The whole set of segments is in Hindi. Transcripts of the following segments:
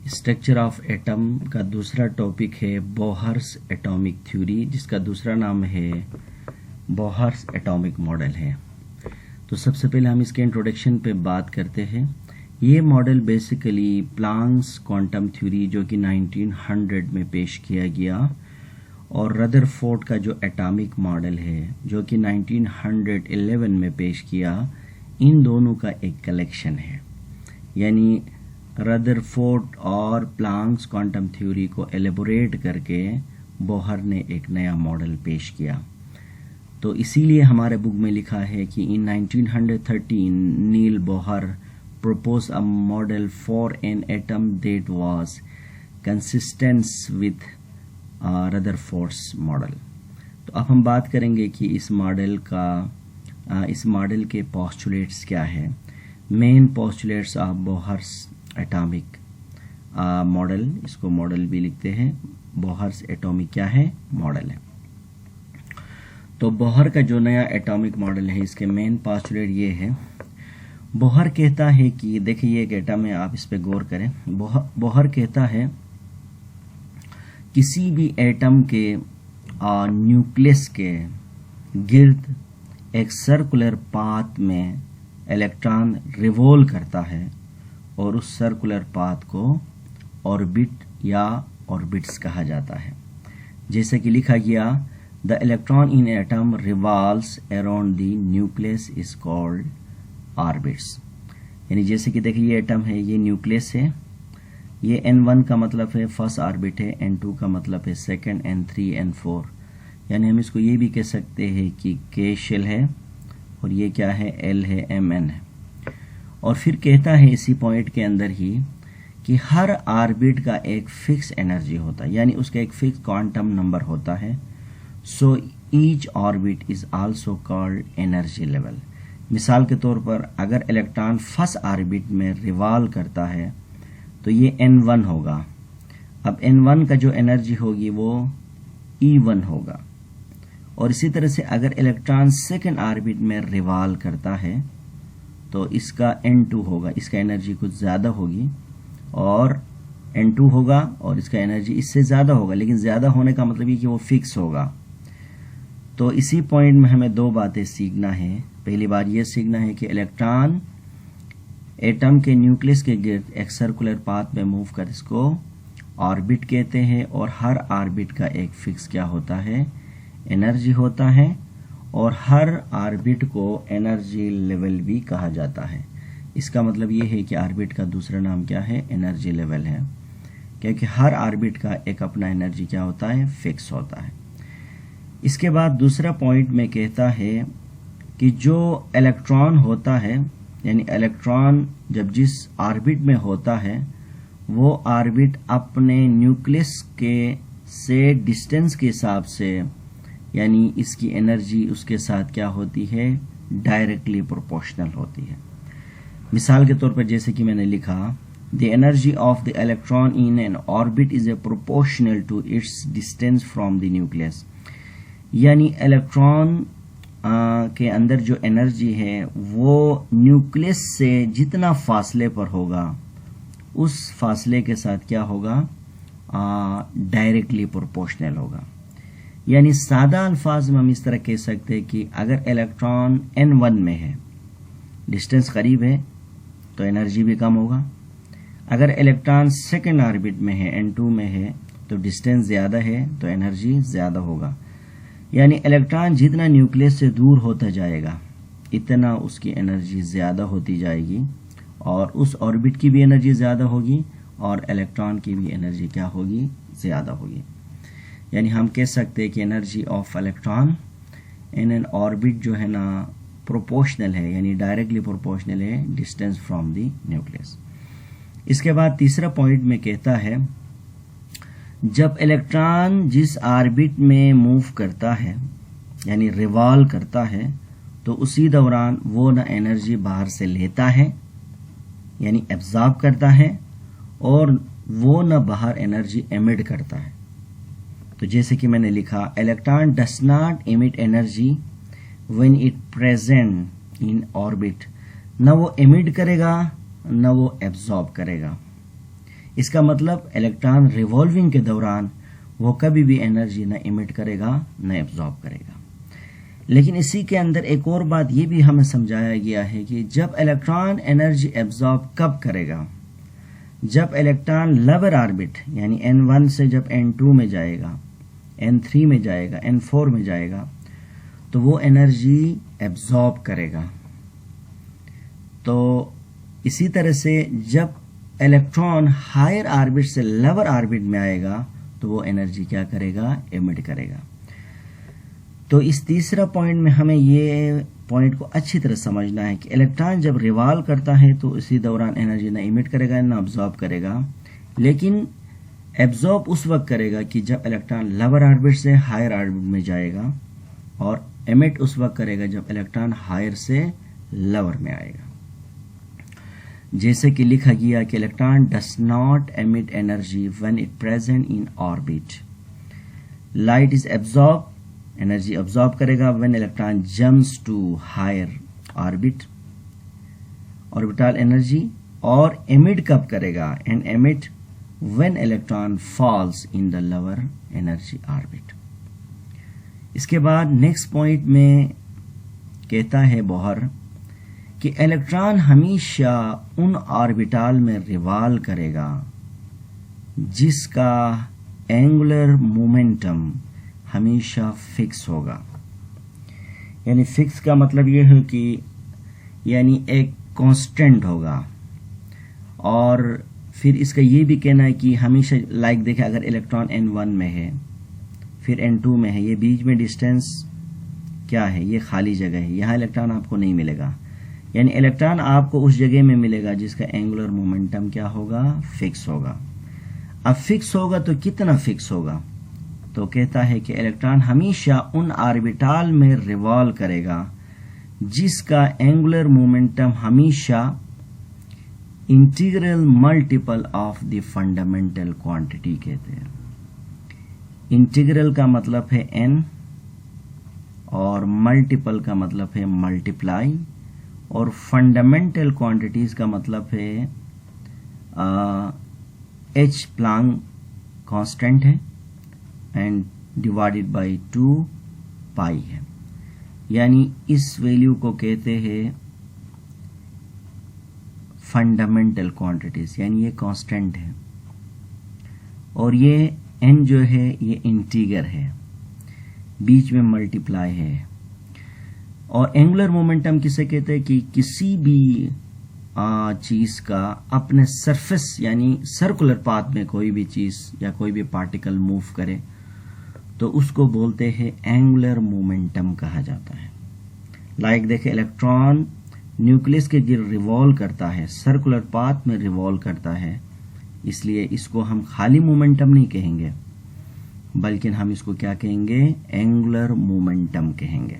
स्ट्रक्चर ऑफ एटम का दूसरा टॉपिक है बोहर्स एटॉमिक थ्योरी, जिसका दूसरा नाम है बोहर्स एटॉमिक मॉडल है। तो सबसे पहले हम इसके इंट्रोडक्शन पे बात करते हैं। ये model basically Planck's quantum theory जो कि 1900 में पेश किया गया, और रदरफोर्ड का जो एटॉमिक मॉडल है जो कि 1911 में पेश किया, इन दोनों का एक कलेक्शन है। यानी रदरफोर्ड और प्लांक्स क्वांटम थ्योरी को एलेबोरेट करके बोहर ने एक नया मॉडल पेश किया। तो इसीलिए हमारे बुक में लिखा है कि इन 1913 नील Bohr proposed a model for an atom that was consistent with Rutherford's model। तो अब हम बात करेंगे कि इस मॉडल के पोस्टुलेट्स क्या है। Main postulates of Bohr's atomic model, इसको मॉडल भी लिखते हैं। बोहर्स एटॉमिक क्या है? मॉडल है। तो बोहर का जो नया एटॉमिक मॉडल है, इसके मेन पोस्टुलेट ये है। बोहर कहता है कि देखिए ये एक एटम है, आप इस पे गौर करें। बोहर कहता है किसी भी एटम के न्यूक्लियस के गिर्द एक सर्कुलर पाथ में इलेक्ट्रॉन रिवॉल्व करता है और उस सर्कुलर पाथ को ऑर्बिट या ऑर्बिट्स कहा जाता है। जैसे कि लिखा गया, the electron in atom revolves around the nucleus is called orbits. यानी जैसे कि देखिए ये एटम है, ये न्यूक्लियस है, ये N1 का मतलब है फर्स्ट ऑर्बिट है, N2 का मतलब है सेकंड, N3 N4। यानी हम इसको ये भी कह सकते हैं कि K शेल है और ये क्या है? L है, Mn है। और फिर कहता है इसी पॉइंट के अंदर ही कि हर ऑर्बिट का एक फिक्स एनर्जी होता है, यानी उसका एक फिक्स क्वांटम नंबर होता है। So each orbit is also called energy level. मिसाल के तौर पर अगर इलेक्ट्रॉन फर्स्ट ऑर्बिट में रिवॉल्व करता है तो ये N1 होगा। अब N1 का जो एनर्जी होगी वो E1 होगा। और इसी तरह से अगर इलेक्ट्रॉन सेकेंड ऑर्बिट में रिवॉल्व करता है तो इसका N2 होगा, इसका एनर्जी कुछ ज़्यादा होगी, और N2 होगा और इसका एनर्जी इससे ज़्यादा होगा, लेकिन ज़्यादा होने का मतलब ये कि वो फिक्स होगा। तो इसी पॉइंट में हमें दो बातें सीखना है। पहली बात ये सीखना है कि इलेक्ट्रॉन एटम के न्यूक्लियस के गिर्द एक सर्कुलर पाथ में मूव कर इसको ऑर्बिट कहते हैं, और हर ऑर्बिट का एक फिक्स क्या होता है? एनर्जी होता है, और हर ऑर्बिट को एनर्जी लेवल भी कहा जाता है। इसका मतलब ये है कि ऑर्बिट का दूसरा नाम क्या है? एनर्जी लेवल है, क्योंकि हर ऑर्बिट का एक अपना एनर्जी क्या होता है? फिक्स होता है। इसके बाद दूसरा पॉइंट में कहता है कि जो इलेक्ट्रॉन होता है, यानी इलेक्ट्रॉन जब जिस ऑर्बिट में होता है वो ऑर्बिट अपने न्यूक्लियस के से डिस्टेंस के हिसाब से, यानी इसकी एनर्जी उसके साथ क्या होती है? डायरेक्टली प्रोपोर्शनल होती है। मिसाल के तौर पर जैसे कि मैंने लिखा, the energy of the electron in an orbit is a proportional to its distance from the nucleus. यानी इलेक्ट्रॉन के अंदर जो एनर्जी है वो न्यूक्लियस से जितना फासले पर होगा उस फासले के साथ क्या होगा? डायरेक्टली प्रोपोर्शनल होगा। यानी सादा अल्फाज में हम इस तरह कह सकते हैं कि अगर इलेक्ट्रॉन N1 में है, डिस्टेंस करीब है, तो एनर्जी भी कम होगा। अगर इलेक्ट्रॉन सेकेंड ऑर्बिट में है, N2 में है, तो डिस्टेंस ज़्यादा है तो एनर्जी ज़्यादा होगा। यानी इलेक्ट्रॉन जितना न्यूक्लियस से दूर होता जाएगा इतना उसकी एनर्जी ज़्यादा होती जाएगी, और उस ऑर्बिट की भी एनर्जी ज़्यादा होगी और इलेक्ट्रॉन की भी एनर्जी क्या होगी? ज़्यादा होगी। यानी हम कह सकते हैं कि energy of electron in an orbit जो है ना प्रोपोर्शनल है, यानी डायरेक्टली प्रोपोर्शनल है डिस्टेंस फ्रॉम द न्यूक्लियस। इसके बाद तीसरा पॉइंट में कहता है, जब इलेक्ट्रॉन जिस ऑर्बिट में मूव करता है, यानी रिवॉल्व करता है, तो उसी दौरान वो ना एनर्जी बाहर से लेता है, यानी एब्जॉर्ब करता है, और वो ना बाहर एनर्जी एमिट करता है। तो जैसे कि मैंने लिखा, electron does not emit energy when it present in orbit. न वो एमिट करेगा न वो एब्जॉर्ब करेगा। इसका मतलब इलेक्ट्रॉन रिवॉल्विंग के दौरान वो कभी भी एनर्जी न इमिट करेगा न एब्जॉर्ब करेगा। लेकिन इसी के अंदर एक और बात ये भी हमें समझाया गया है कि जब इलेक्ट्रॉन एनर्जी एब्जॉर्ब कब करेगा, जब इलेक्ट्रॉन लोअर ऑर्बिट यानी n1 से जब n2 में जाएगा, n3 में जाएगा, n4 में जाएगा, तो वो एनर्जी एब्जॉर्ब करेगा। तो इसी तरह से जब इलेक्ट्रॉन हायर ऑर्बिट से लोअर ऑर्बिट में आएगा तो वो एनर्जी क्या करेगा, एमिट करेगा। तो इस तीसरा पॉइंट में हमें ये पॉइंट को अच्छी तरह समझना है कि इलेक्ट्रॉन जब रिवॉल्व करता है तो इसी दौरान एनर्जी ना इमिट करेगा ना अब्जॉर्ब करेगा, लेकिन एब्जॉर्ब उस वक्त करेगा कि जब इलेक्ट्रॉन लोअर ऑर्बिट से हायर ऑर्बिट में जाएगा, और एमिट उस वक्त करेगा जब इलेक्ट्रॉन हायर से लोअर में आएगा। जैसे कि लिखा गया कि electron does not emit energy when it present in orbit. Light is absorb, energy absorb करेगा when electron jumps to higher orbit, orbital energy, और एमिट कब करेगा, and emit when electron falls in the lower energy orbit. इसके बाद नेक्स्ट पॉइंट में कहता है बोहर कि इलेक्ट्रॉन हमेशा उन ऑर्बिटल में रिवॉल्व करेगा जिसका एंगुलर मोमेंटम हमेशा फिक्स होगा। यानी फिक्स का मतलब ये है कि यानी एक कांस्टेंट होगा, और फिर इसका ये भी कहना है कि हमेशा लाइक देखें, अगर इलेक्ट्रॉन n1 में है फिर n2 में है, ये बीच में डिस्टेंस क्या है, ये खाली जगह है, यहाँ इलेक्ट्रॉन आपको नहीं मिलेगा। यानी इलेक्ट्रॉन आपको उस जगह में मिलेगा जिसका एंगुलर मोमेंटम क्या होगा, फिक्स होगा। अब फिक्स होगा तो कितना फिक्स होगा, तो कहता है कि इलेक्ट्रॉन हमेशा उन ऑर्बिटल में रिवॉल्व करेगा जिसका एंगुलर मोमेंटम हमेशा integral multiple of the fundamental quantity कहते हैं। इंटीग्रल का मतलब है n, और मल्टीपल का मतलब है मल्टीप्लाई, और फंडामेंटल क्वांटिटीज का मतलब है h प्लैंक कांस्टेंट है एंड डिवाइडेड बाय 2 पाई है। यानी इस वैल्यू को कहते हैं फंडामेंटल क्वांटिटीज, यानी ये कांस्टेंट है, और ये n जो है ये इंटीगर है, बीच में मल्टीप्लाई है। और एंगुलर मोमेंटम किसे कहते हैं कि किसी भी चीज का अपने सरफेस यानी सर्कुलर पाथ में कोई भी चीज या कोई भी पार्टिकल मूव करे तो उसको बोलते हैं एंगुलर मोमेंटम कहा जाता है। लाइक देखे, इलेक्ट्रॉन न्यूक्लियस के गिर रिवॉल्व करता है, सर्कुलर पाथ में रिवॉल्व करता है, इसलिए इसको हम खाली मोमेंटम नहीं कहेंगे बल्कि हम इसको क्या कहेंगे, एंगुलर मोमेंटम कहेंगे।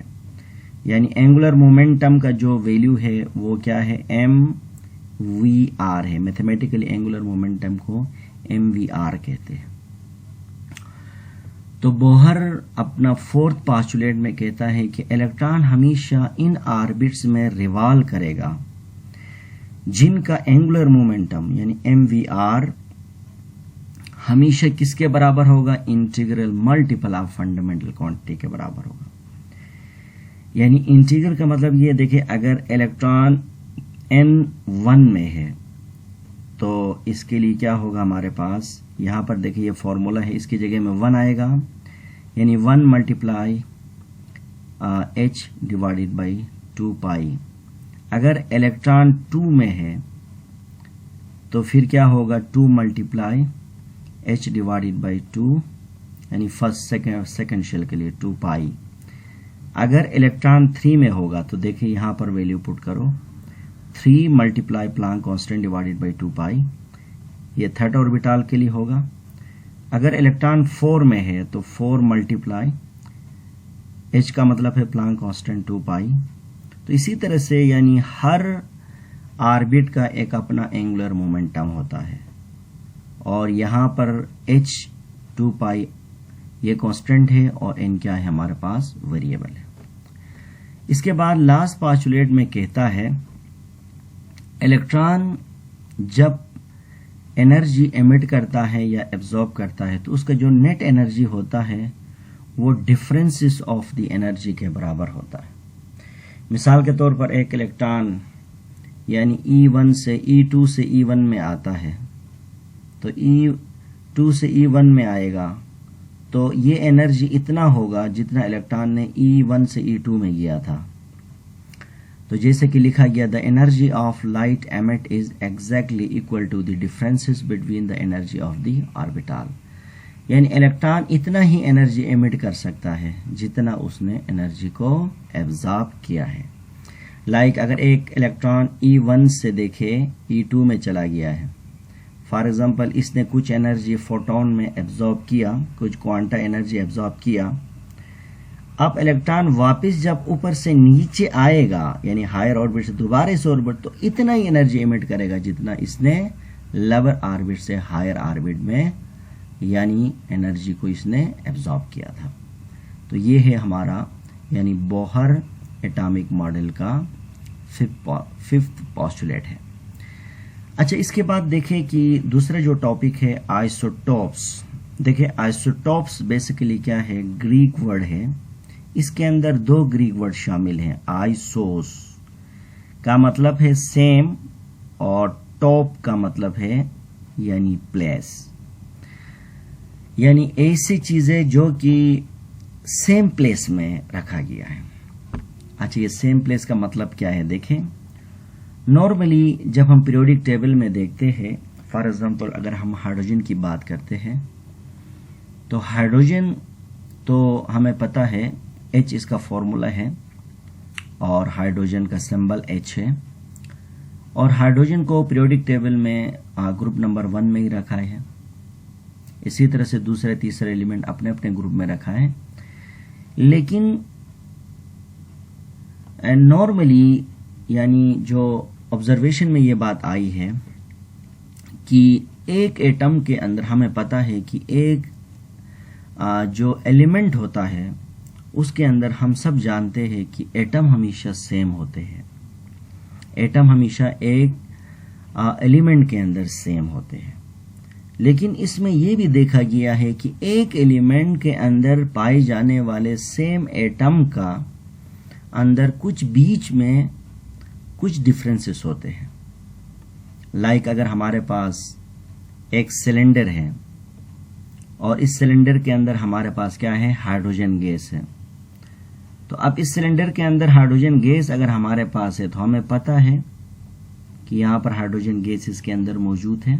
यानी एंगुलर मोमेंटम का जो वैल्यू है वो क्या है, mvr है। मैथमेटिकली एंगुलर मोमेंटम को mvr कहते हैं। तो बोहर अपना फोर्थ पोस्टुलेट में कहता है कि इलेक्ट्रॉन हमेशा इन ऑर्बिट्स में रिवॉल्व करेगा जिनका एंगुलर मोमेंटम यानी mvr हमेशा किसके बराबर होगा, integral multiple of fundamental quantity के बराबर होगा। यानी इंटीग्रल का मतलब ये देखिए, अगर इलेक्ट्रॉन n1 में है तो इसके लिए क्या होगा हमारे पास, यहाँ पर देखिए ये फॉर्मूला है, इसकी जगह में 1 आएगा, यानी 1 मल्टीप्लाई h डिवाइडेड बाई 2 पाई। अगर इलेक्ट्रॉन 2 में है तो फिर क्या होगा, 2 मल्टीप्लाई h डिवाइडेड बाई 2, यानी फर्स्ट सेकेंड शेल के लिए 2 पाई। अगर इलेक्ट्रॉन 3 में होगा तो देखिए यहाँ पर वैल्यू पुट करो, 3 multiply Planck constant divided by 2 pi, ये थर्ड ऑर्बिटल के लिए होगा। अगर इलेक्ट्रॉन 4 में है तो 4 मल्टीप्लाई h का मतलब है प्लैंक कांस्टेंट 2 पाई। तो इसी तरह से यानी हर ऑर्बिट का एक अपना एंगुलर मोमेंटम होता है, और यहाँ पर h 2 पाई ये कांस्टेंट है और n क्या है हमारे पास, वेरिएबल है। इसके बाद लास्ट पोस्टुलेट में कहता है इलेक्ट्रॉन जब एनर्जी एमिट करता है या एब्जॉर्ब करता है तो उसका जो नेट एनर्जी होता है वो डिफरेंसेस ऑफ द एनर्जी के बराबर होता है। मिसाल के तौर पर एक इलेक्ट्रॉन यानी E1 से E2 से E1 में आता है, तो E2 से E1 में आएगा तो ये एनर्जी इतना होगा जितना इलेक्ट्रॉन ने E1 से E2 में गया था। तो जैसे कि लिखा गया, the energy of light emit is exactly equal to the differences between the energy of the orbital. यानी इलेक्ट्रॉन इतना ही एनर्जी एमिट कर सकता है जितना उसने एनर्जी को एब्जॉर्ब किया है। लाइक अगर एक इलेक्ट्रॉन E1 से देखे E2 में चला गया है, फॉर एग्जांपल इसने कुछ एनर्जी फोटोन में एब्जॉर्ब किया, कुछ क्वांटा एनर्जी एब्जॉर्ब किया। अब इलेक्ट्रॉन वापस जब ऊपर से नीचे आएगा यानी हायर ऑर्बिट से दोबारा से ऑर्बिट, तो इतना ही एनर्जी एमिट करेगा जितना इसने लोअर ऑर्बिट से हायर ऑर्बिट में यानी एनर्जी को इसने एब्जॉर्ब किया था। तो ये है हमारा यानी बोहर एटॉमिक मॉडल का फिफ्थ पोस्टुलेट है। अच्छा, इसके बाद देखें कि दूसरा जो टॉपिक है आइसोटोप्स। देखिए आइसोटोप्स बेसिकली क्या है, ग्रीक वर्ड है। इसके अंदर दो ग्रीक वर्ड शामिल हैं। आइसोस का मतलब है सेम और टॉप का मतलब है यानी प्लेस, यानी ऐसी चीजें जो कि सेम प्लेस में रखा गया है। अच्छा, ये सेम प्लेस का मतलब क्या है देखें। नॉर्मली जब हम पीरियोडिक टेबल में देखते हैं, फॉर एग्जांपल अगर हम हाइड्रोजन की बात करते हैं तो हाइड्रोजन तो हमें पता है H इसका फॉर्मूला है और हाइड्रोजन का सिंबल H है, और हाइड्रोजन को पीरियोडिक टेबल में ग्रुप नंबर 1 में ही रखा है। इसी तरह से दूसरे तीसरे एलिमेंट अपने अपने ग्रुप में रखा है। लेकिन नॉर्मली यानी जो ऑब्जर्वेशन में ये बात आई है कि एक एटम के अंदर हमें पता है कि एक जो एलिमेंट होता है उसके अंदर हम सब जानते हैं कि एटम हमेशा सेम होते हैं। एटम हमेशा एक एलिमेंट के अंदर सेम होते हैं। लेकिन इसमें यह भी देखा गया है कि एक एलिमेंट के अंदर पाए जाने वाले सेम एटम का अंदर कुछ बीच में कुछ डिफरेंसेस होते हैं। लाइक अगर हमारे पास एक सिलेंडर है और इस सिलेंडर के अंदर हमारे पास क्या है, हाइड्रोजन गैस है। तो अब इस सिलेंडर के अंदर हाइड्रोजन गैस अगर हमारे पास है तो हमें पता है कि यहाँ पर हाइड्रोजन गैस इसके अंदर मौजूद है।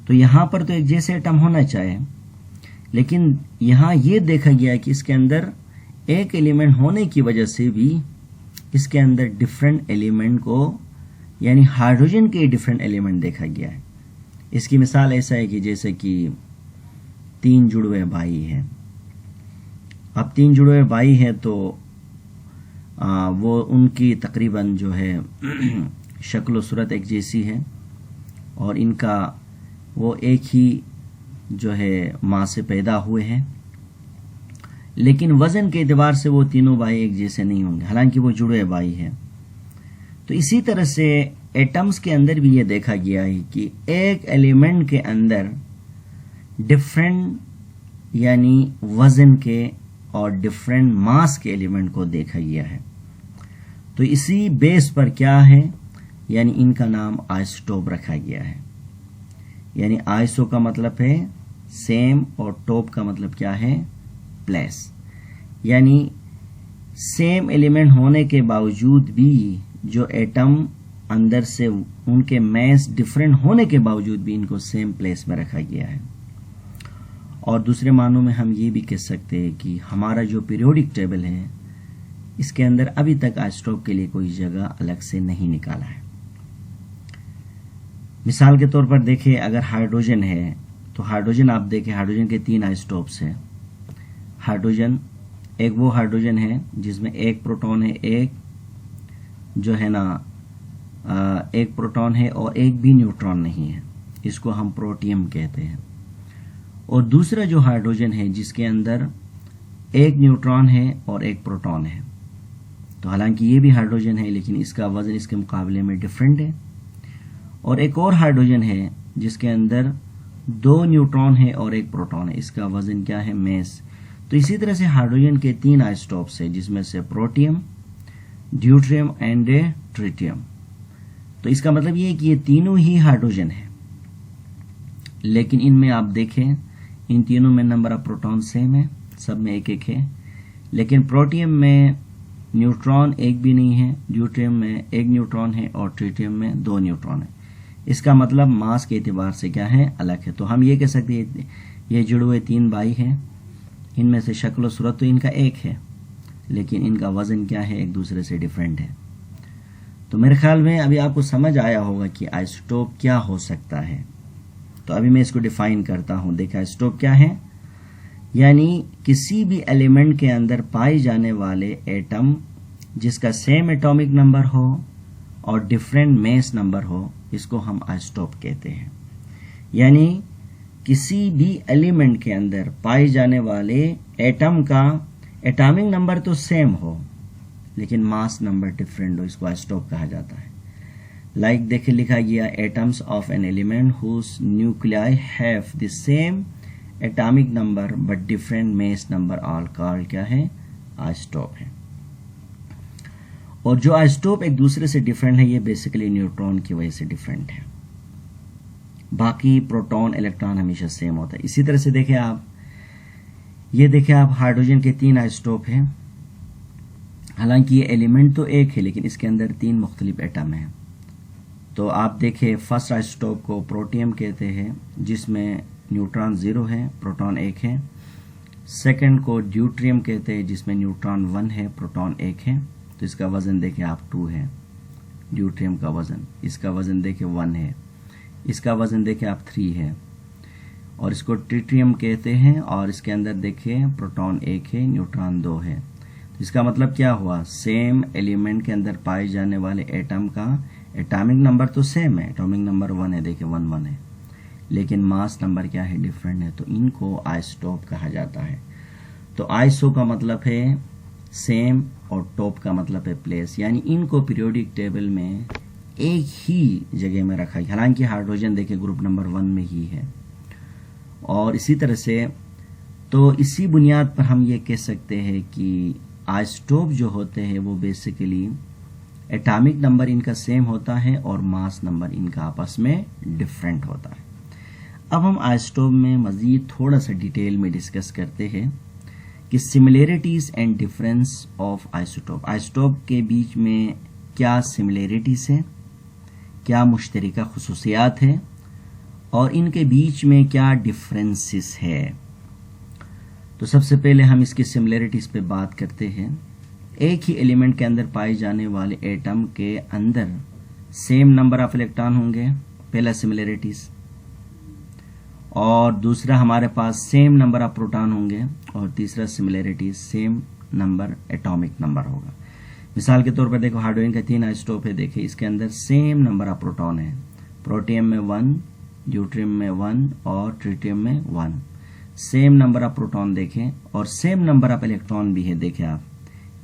तो यहाँ पर तो एक जैसे एटम होना चाहिए, लेकिन यहाँ ये देखा गया कि इसके अंदर एक एलिमेंट होने की वजह से भी इसके अंदर डिफरेंट एलिमेंट को यानी हाइड्रोजन के डिफरेंट एलिमेंट देखा गया है। इसकी मिसाल ऐसा है कि जैसे कि 3 जुड़वे भाई हैं। अब 3 जुड़वे भाई हैं तो वो उनकी तकरीबन जो है शक्ल और सूरत एक जैसी है और इनका वो एक ही जो है माँ से पैदा हुए हैं, लेकिन वजन के एतबार से वो तीनों भाई एक जैसे नहीं होंगे, हालांकि वो जुड़े भाई हैं। तो इसी तरह से एटम्स के अंदर भी ये देखा गया है कि एक एलिमेंट के अंदर डिफरेंट यानी वजन के और डिफरेंट मास के एलिमेंट को देखा गया है। तो इसी बेस पर क्या है, यानी इनका नाम आइसोटोप रखा गया है। यानी आइसो का मतलब है सेम और टोप का मतलब क्या है, प्लेस। यानी सेम एलिमेंट होने के बावजूद भी जो एटम अंदर से उनके मास डिफरेंट होने के बावजूद भी इनको सेम प्लेस में रखा गया है। और दूसरे मानों में हम ये भी कह सकते हैं कि हमारा जो पीरियोडिक टेबल है इसके अंदर अभी तक आइसोटोप के लिए कोई जगह अलग से नहीं निकाला है। मिसाल के तौर पर देखें, अगर हाइड्रोजन है तो हाइड्रोजन आप देखें, हाइड्रोजन के 3 आइसोटोप्स हैं। हाइड्रोजन एक वो हाइड्रोजन है जिसमें एक प्रोटॉन है, एक जो है ना एक प्रोटॉन है और एक भी न्यूट्रॉन नहीं है, इसको हम प्रोटियम कहते हैं। और दूसरा जो हाइड्रोजन है जिसके अंदर एक न्यूट्रॉन है और एक प्रोटॉन है। तो हालांकि ये भी हाइड्रोजन है लेकिन इसका वजन इसके मुकाबले में डिफरेंट है। और एक और हाइड्रोजन है जिसके अंदर 2 न्यूट्रॉन है और 1 प्रोटॉन है, इसका वजन क्या है, मेस। तो इसी तरह से हाइड्रोजन के 3 आइसोटोप्स है, जिसमें से प्रोटियम, ड्यूट्रियम एंड ट्रिटियम। तो इसका मतलब ये है कि ये तीनों ही हाइड्रोजन है, लेकिन इनमें आप देखें इन तीनों में नंबर ऑफ प्रोटॉन सेम है, सब में 1-1 है। लेकिन प्रोटियम में न्यूट्रॉन 1 भी नहीं है, ड्यूट्रियम में 1 न्यूट्रॉन है और ट्रिटियम में 2 न्यूट्रॉन है। इसका मतलब मास के एतबार से क्या है, अलग है। तो हम ये कह सकते हैं ये जुड़े हुए 3 भाई हैं, इनमें से शक्ल और सूरत तो इनका एक है, लेकिन इनका वजन क्या है, एक दूसरे से डिफरेंट है। तो मेरे ख्याल में अभी आपको समझ आया होगा कि आइसोटोप क्या हो सकता है। तो अभी मैं इसको डिफाइन करता हूं। देखिए आइसोटोप क्या है, यानी किसी भी एलिमेंट के अंदर पाए जाने वाले एटम जिसका सेम एटॉमिक नंबर हो और डिफरेंट मेस नंबर हो, इसको हम आइसोटोप कहते हैं। यानी किसी भी एलिमेंट के अंदर पाए जाने वाले एटम का एटॉमिक नंबर तो सेम हो लेकिन मास नंबर डिफरेंट हो, इसको आइसोटोप कहा जाता है। लाइक देखिए लिखा गया, atoms of an element whose nuclei have the same atomic number but different mass number all called क्या है, आइसोटोप है। और जो आइसोटोप एक दूसरे से डिफरेंट है, ये बेसिकली न्यूट्रॉन की वजह से डिफरेंट है, बाकी प्रोटॉन इलेक्ट्रॉन हमेशा सेम होता है। इसी तरह से देखें आप, ये देखें आप, हाइड्रोजन के 3 आइसोटोप हैं। हालांकि ये एलिमेंट तो एक है लेकिन इसके अंदर 3 मुख्तलिफ एटम हैं। तो आप देखें फर्स्ट आइसोटोप को प्रोटियम कहते हैं, जिसमें न्यूट्रॉन 0 है, प्रोटॉन 1 है। सेकंड को ड्यूट्रियम कहते हैं, जिसमें न्यूट्रॉन 1 है, प्रोटॉन 1 है। तो इसका वजन देखें आप 2 है, ड्यूट्रियम का वजन। इसका वजन देखें 1 है, इसका वजन देखें आप 3 है। और इसको ट्रिटियम कहते हैं और इसके अंदर देखें प्रोटॉन 1 है, न्यूट्रॉन 2 है। तो इसका मतलब क्या हुआ, सेम एलिमेंट के अंदर पाए जाने वाले एटम का एटॉमिक नंबर तो सेम है, एटॉमिक नंबर 1 है, देखिए 1 है, लेकिन मास नंबर क्या है, डिफरेंट है। तो इनको आइसोटोप कहा जाता है। तो आइसो का मतलब है सेम और टॉप का मतलब है प्लेस, यानी इनको पीरियोडिक टेबल में एक ही जगह में रखा है। हालांकि हाइड्रोजन देखिए ग्रुप नंबर 1 में ही है। और इसी तरह से तो इसी बुनियाद पर हम ये कह सकते हैं कि आइसोटोप जो होते हैं वो बेसिकली एटॉमिक नंबर इनका सेम होता है और मास नंबर इनका आपस में डिफरेंट होता है। अब हम आइसोटोप में मजीद थोड़ा सा डिटेल में डिस्कस करते हैं कि similarities and difference of isotope. Isotope के बीच में क्या सिमिलरिटीज है, क्या मुश्तरका खुसूसियात है और इनके बीच में क्या डिफरेंसेस है। तो सबसे पहले हम इसकी सिमिलरिटीज पे बात करते हैं। एक ही एलिमेंट के अंदर पाए जाने वाले एटम के अंदर सेम नंबर ऑफ इलेक्ट्रॉन होंगे, पहला सिमिलरिटीज। और दूसरा हमारे पास सेम नंबर ऑफ प्रोटॉन होंगे और तीसरा similarities same number atomic number होगा। मिसाल के तौर पर देखो हाइड्रोजन का 3 आइसोटोप है, देखिए इसके अंदर सेम नंबर ऑफ प्रोटॉन है, प्रोटियम में 1, ड्यूट्रियम में 1 और ट्रिटियम में 1। सेम नंबर ऑफ प्रोटॉन देखें और सेम नंबर ऑफ इलेक्ट्रॉन भी है। देखें आप,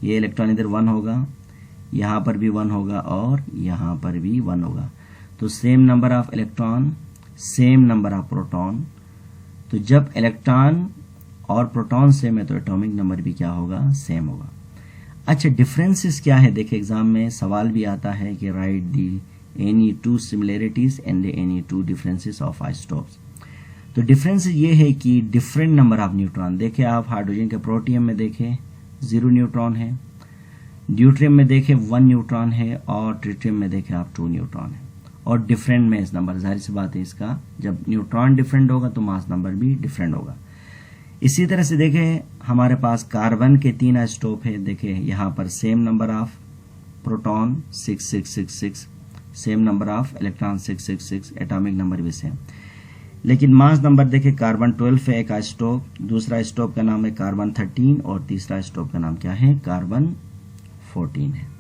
ये इलेक्ट्रॉन इधर 1 होगा, यहाँ पर भी 1 होगा और यहाँ पर भी 1 होगा। तो same number of electron, same number of proton. तो जब इलेक्ट्रॉन और प्रोटॉन सेम है तो एटॉमिक नंबर भी क्या होगा, सेम होगा। अच्छा, डिफरेंसेस क्या है? देखिए एग्जाम में सवाल भी आता है कि right the any 2 similarities and any 2 differences of isotopes. तो डिफरेंस ये है कि डिफरेंट नंबर ऑफ न्यूट्रॉन। देखिए आप हाइड्रोजन के प्रोटियम में देखें 0 न्यूट्रॉन है, ड्यूट्रियम में देखें 1 न्यूट्रॉन है और ट्रिटियम में देखें आप 2 न्यूट्रॉन है। और डिफरेंट मेस नंबर, जाहिर सी बात है इसका, जब न्यूट्रॉन डिफरेंट होगा तो मास नंबर भी डिफरेंट होगा। इसी तरह से देखें हमारे पास कार्बन के 3 आइसोटोप है। देखें यहाँ पर same number of proton 6666, same number of electron 666, atomic number भी सेम। लेकिन मास नंबर देखें कार्बन 12 है एक आइसोटोप, दूसरा आइसोटोप का नाम है कार्बन 13 और तीसरा आइसोटोप का नाम क्या है, कार्बन 14 है।